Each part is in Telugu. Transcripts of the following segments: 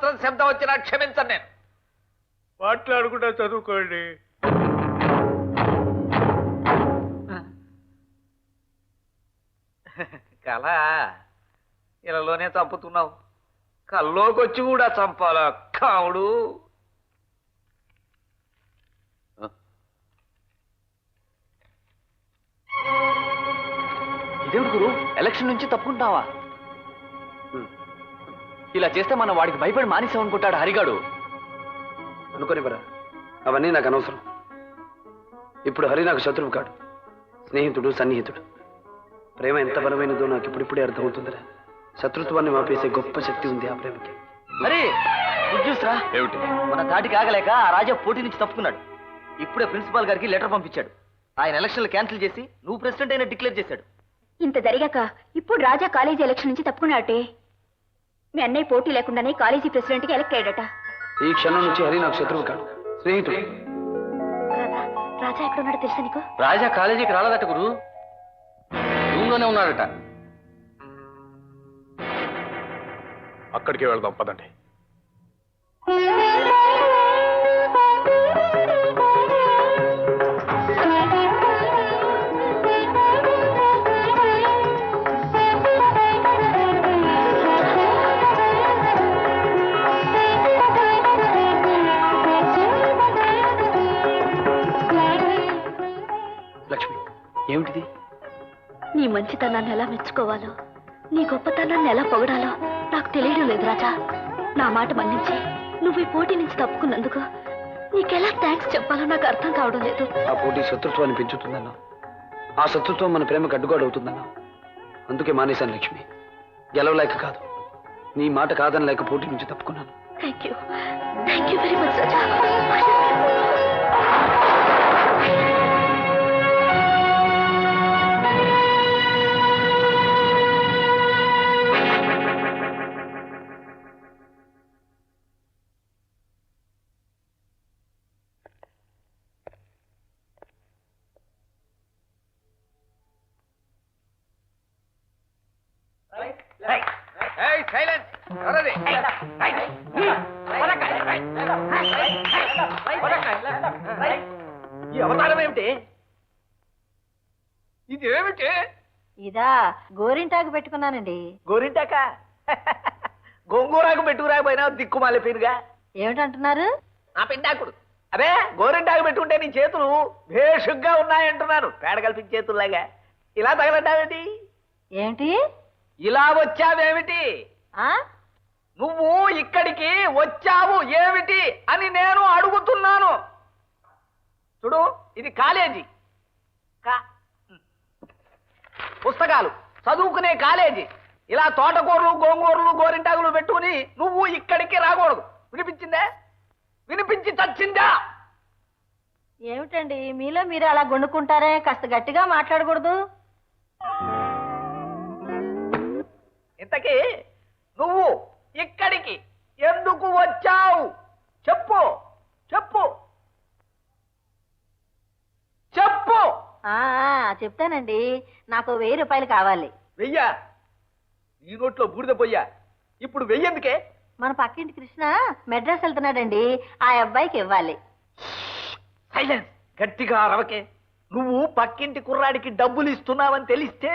ఏమాత్రం శబ్దం వచ్చినా క్షమించను నేను. మాట్లాడుకుంటా చదువుకోండి. కళ ఇలాలోనే చంపుతున్నావు, కల్లోకొచ్చి కూడా చంపాలా కావుడు? ఇదేమిటి గురు, ఎలక్షన్ నుంచి తప్పుకుంటావా? ఇలా చేస్తే మనం వాడికి భయపడి మానేసామనుకుంటాడు హరిగాడు. అనుకోనివ్వరా, అవన్నీ నాకు అనవసరం. ఇప్పుడు హరి నాకు శత్రువు కాడు, స్నేహితుడు, సన్నిహితుడు. ప్రేమ ఎంత బలమైనదో నాకు ఇప్పుడిప్పుడే అర్థమవుతుందిరా. శత్రుత్వాన్ని మాపేసే గొప్ప శక్తి ఉంది ఆ ప్రేమకి. అరే చూసరా, ఏమిటి? మన తాటికి ఆగలేక ఆ రాజా పోటీ నుంచి తప్పుకున్నాడు. ఇప్పుడే ప్రిన్సిపాల్ గారికి లెటర్ పంపించాడు. ఆయన ఎలక్షన్లు క్యాన్సిల్ చేసి నువ్వు ప్రెసిడెంట్ అయినా డిక్లేర్ చేశాడు. ఇంత జరిగాక ఇప్పుడు రాజా కాలేజీ ఎలక్షన్ నుంచి తప్పుకున్నాడే. మీ అన్నయ్య పోటీ లేకుండానే కాలేజీ ప్రెసిడెంట్ కి ఎలక్ట్ అయ్యాడట. ఈ క్షణం నుంచి హరి నాకు శత్రువు కాడు, స్నేహితుడు. రాజా ఎక్కడున్నాడో తెలుసా నీకు? రాజా కాలేజీకి రాలేదట గురు, రూమ్లోనే ఉన్నాడట. అక్కడికి వెళ్దాం పదండి. లక్ష్మి, ఏమిటిది? నీ మంచితనాన్ని ఎలా మెచ్చుకోవాలో, నీ గొప్పతనాన్ని ఎలా పొగడాలో నాకు తెలియడం లేదు రాజా. నా మాట మన్నించి నువ్వు ఈ పోటీ నుంచి తప్పుకున్నందుకు నీకెలా థ్యాంక్స్ చెప్పాలో నాకు అర్థం కావడం లేదు. ఆ పోటీ శత్రుత్వాన్ని పెంచుతుందన్నా, ఆ శత్రుత్వం మన ప్రేమకు అడ్డుగోడవుతుందన్నా. అందుకే మానేశాను లక్ష్మి. గెలవలేక కాదు, నీ మాట కాదనలేక పోటీ నుంచి తప్పుకున్నాను. థ్యాంక్ యూ వెరీ మచ్ రాజా. ఈ అవతారం ఏమిటి? ఇది ఏమిటి? ఇదా గోరింటాకు పెట్టుకున్నానండి. గోరింటాక? గోంగూరాకు పెట్టుకురాకపోయినా దిక్కుమాలే పీరుగా. ఏమిటంటున్నారు? ఆ పిండాకుడు. అదే గోరింటాకు పెట్టుకుంటే నీ చేతులు భేషుగ్గా ఉన్నాయంటున్నాను. పేడ కల్పించే చేతుల్లాగా. ఇలా తగలడ్డావేంటి? ఏంటి ఇలా వచ్చావేమిటి? నువ్వు ఇక్కడికి వచ్చావు ఏమిటి అని నేను అడుగుతున్నాను. చూడు, ఇది కాలేజీ, పుస్తకాలు చదువుకునే కాలేజీ. ఇలా తోటకూరలు, గోంగూరలు, గోరింటాకులు పెట్టుకుని నువ్వు ఇక్కడికి రాకూడదు. వినిపించిందే? వినిపించి చచ్చిందా? ఏమిటండి మీలో మీరు అలా గుండుకుంటారే, కాస్త గట్టిగా మాట్లాడకూడదు? ఇంతకీ నువ్వు ఇక్కడికి ఎందుకు వచ్చావు? చెప్పు చెప్పు చెప్పు. చెప్తానండి. నాకు 1000 రూపాయలు కావాలి. వెయ్యా? నీ నోట్లో బూడిద పోయ్యా. ఇప్పుడు వెయ్యేందుకే? మన పక్కింటి కృష్ణ మెడ్రాస్ వెళ్తున్నాడండి, ఆ అబ్బాయికి ఇవ్వాలి. సైలెన్స్. గట్టిగా అరవకే. నువ్వు పక్కింటి కుర్రాడికి డబ్బులు ఇస్తున్నావని తెలిస్తే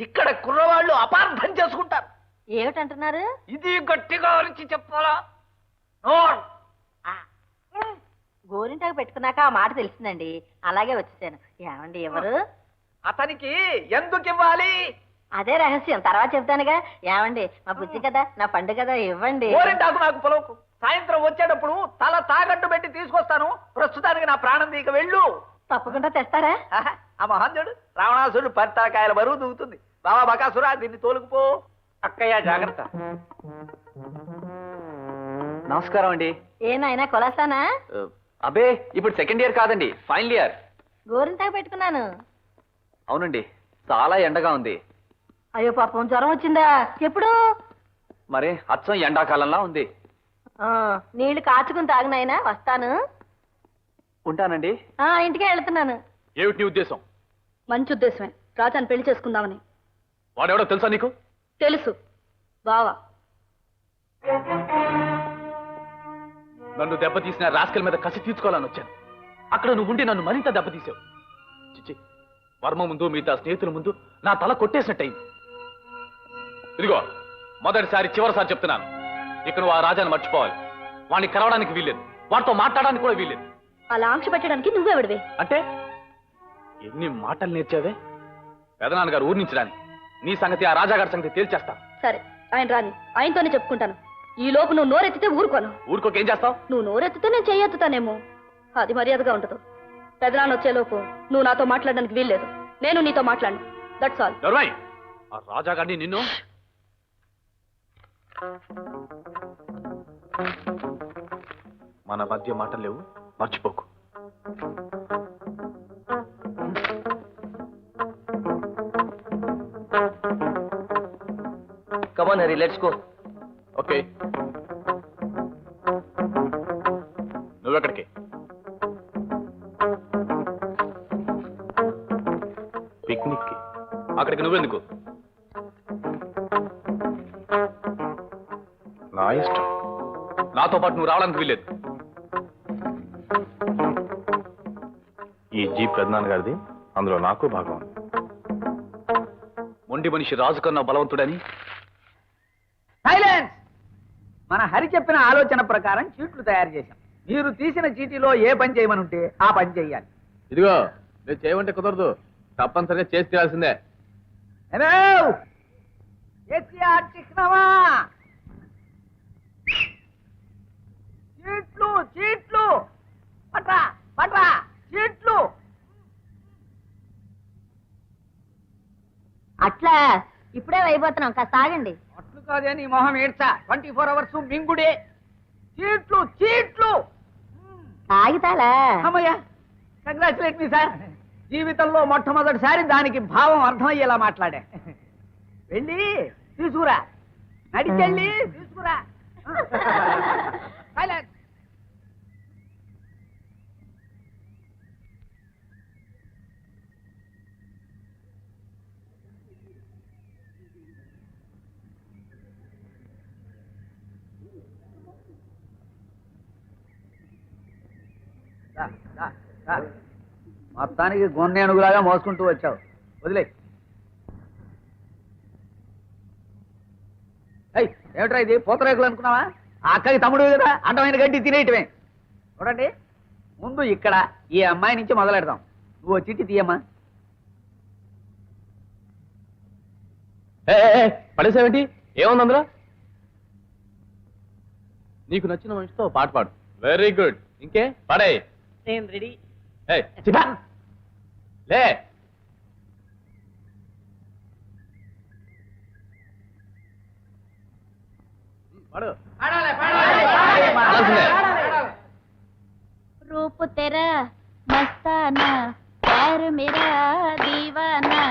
ఇక్కడ కుర్రవాళ్ళు అపార్థం చేసుకుంటారు. ఏమిటంటున్నారు? ఇది గట్టిగా అరిచి చెప్పాలా? గోరింటాకు పెట్టుకున్నాక ఆ మాట తెలిసిందండి, అలాగే వచ్చేసాను. ఏమండి ఎవరు? అతనికి ఎందుకు ఇవ్వాలి? అదే రహస్యం, తర్వాత చెప్తానుగా. ఏమండి మా బుజ్జి కదా, నా పండు కదా, ఇవ్వండి. గోరింటాకు నాకు పొలవుకు. సాయంత్రం వచ్చేటప్పుడు తల తాగట్టు పెట్టి తీసుకొస్తాను. ప్రస్తుతానికి నా ప్రాణం దీక వెళ్ళు. తప్పకుండా తెస్తారా? ఆ మహాంజుడు రావణాసుడు పరితాకాయల బరువు దూగుతుంది. బాబా బకాసురా, దీన్ని తోలుకుపో. అక్కయ్య జాగ్రత్త. నమస్కారం అండి. ఏనాయనా కొలాసానా? అబే, ఇప్పుడు సెకండ్ ఇయర్ కాదండి, ఫైనల్ ఇయర్. గోరింటాకు పెట్టుకున్నాను. అవునండి, చాలా ఎండగా ఉంది. అయ్యో పాపం, జ్వరం వచ్చిందా? ఎప్పుడు? మరి అచ్చం ఎండాకాలంలా ఉంది. నీళ్లు కాచుకుని తాగినాయనా, వస్తాను. ఉంటానండి. ఇంటికే వెళ్తున్నాను. ఏమిటి నీ ఉద్దేశం? మంచి ఉద్దేశమే, రాజాని పెళ్లి చేసుకుందామని. వాడెవడో తెలుసా నీకు? తెలుసు, బావా. నన్ను దెబ్బతీసిన రాస్కల్ మీద కసి తీర్చుకోవాలని వచ్చాను. అక్కడ నువ్వు ఉండి నన్ను మరింత దెబ్బతీసావు. చిచ్చి, వర్మ ముందు మిగతా స్నేహితుల ముందు నా తల కొట్టేసినట్టయింది. ఇదిగో మొదటిసారి చివరిసారి చెప్తున్నాను, ఇక నువ్వు ఆ రాజాను మర్చిపోవాలి. వాడిని కలవడానికి వీల్లేదు, వాడితో మాట్లాడడానికి కూడా వీల్లేదు. అలా ఆంక్ష పెట్టడానికి నువ్వెవడివే? అంటే ఎన్ని మాటలు నేర్చావే? పెదనాన్నగారు ఊరి నుంచి రాని, నీ సంగతి ఆ రాజాగారి సంగతి తేల్చేస్తా. సరే, ఆయన రాని, ఆయనతోనే చెప్పుకుంటాను. ఈ లోపు నువ్వు నోరెత్తితే ఊరుకోను. ఊరుకోకేం చేస్తావు? నువ్వు నోరెత్తితే నేను చెయ్యెత్తుతానేమో, అది మర్యాదగా ఉండదు. పెదనాన్న వచ్చేలోపు నువ్వు నాతో మాట్లాడడానికి వీల్లేదు. నేను నీతో మాట్లాడను. That's all. దొరబాయ్, ఆ రాజాగారిని నిన్ను మన మధ్య మాటలు లేవు, మర్చిపోకు. Come on, Harry, let's go. Okay, నువ్వెక్కడికి? పిక్నిక్ కి. అక్కడికి నువ్వెందుకు? నా ఇష్టం, నాతో పాటు నువ్వు రావడానికి వీల్లేదు. ఈ జీప్ పెద్దనాన్న గారిది, అందులో నాకు భాగం ఉంది. మొండి మనిషి రాజు కన్నా బలవంతుడని. సైలెన్స్! మన హరి చెప్పిన ఆలోచన ప్రకారం చీట్లు తయారు చేశాం. మీరు తీసిన చీటీలో ఏ పని చేయమని ఉంటే ఆ పని చేయాలి. ఇదిగో, నేను చేయమంటే కుదరదు, తప్పనిసరిగా చేసి తీరాల్సిందే. చీట్లు చీట్లు పట్రా పట్రా చీట్లు. అట్లా ఇప్పుడే అయిపోతున్నాం, కాస్త ఆగండి. అట్లు కాదే నీ మొహం ఏడ్చా. 24 hours మింగుడే. చీట్లు చీట్లు. ఆగితాలా? అమ్మయ్యా, కంగ్రాచులేట్ మీ సార్. జీవితంలో మొట్టమొదటిసారి దానికి భావం అర్థమయ్యేలా మాట్లాడా. వెళ్ళి తీసుకురా, నడిచెళ్ళి తీసుకురా. మొత్తానికి గొన్నేనుగులాగా మోసుకుంటూ వచ్చావు. వదిలే. ఏమిట్రా ఇది, పూతరేకులు అనుకున్నావా? ఆ అక్కకి తమ్ముడు కదా, అడ్డమైన గడ్డి తినేయటమే. చూడండి, ముందు ఇక్కడ ఈ అమ్మాయి నుంచి మొదలెడదాం. నువ్వు చిట్టి తీయమ్మా. పడేసావేంటి? ఏముంది అందులో? నీకు నచ్చిన మనిషితో పాట పాడు. Very good. ఇంకే పాడే. నేను రెడీ. లే, పాడు. रूप तेरा मस्ताना, प्यार मेरा दीवाना,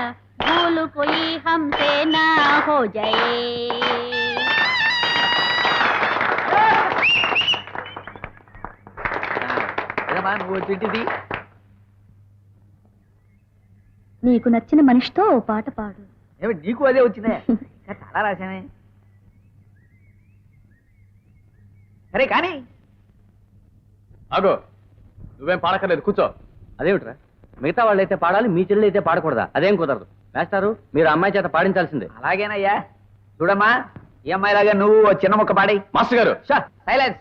भूल कोई हमसे ना हो जाए. నువ్వు చిట్టిది. నీకు నచ్చిన మనిషితో ఓ పాట పాడు. ఏమిటి నీకు అదే వచ్చిందే? ఇంకా చాలా రాశానే. సరే కానీ ఆగో, నువ్వేం పాడక్కర్లేదు, కూర్చో. అదేమిట్రా, మిగతా వాళ్ళు అయితే పాడాలి, మీ చెల్లెలు అయితే పాడకూడదా? అదేం కుదరదు. వేస్తారు, మీరు అమ్మాయి చేత పాడించాల్సిందే. అలాగేనయ్యా. చూడమ్మా, ఈ అమ్మాయిలాగా నువ్వు చిన్న ముక్క పాడి. మాస్టర్ గారు, సైలెన్స్.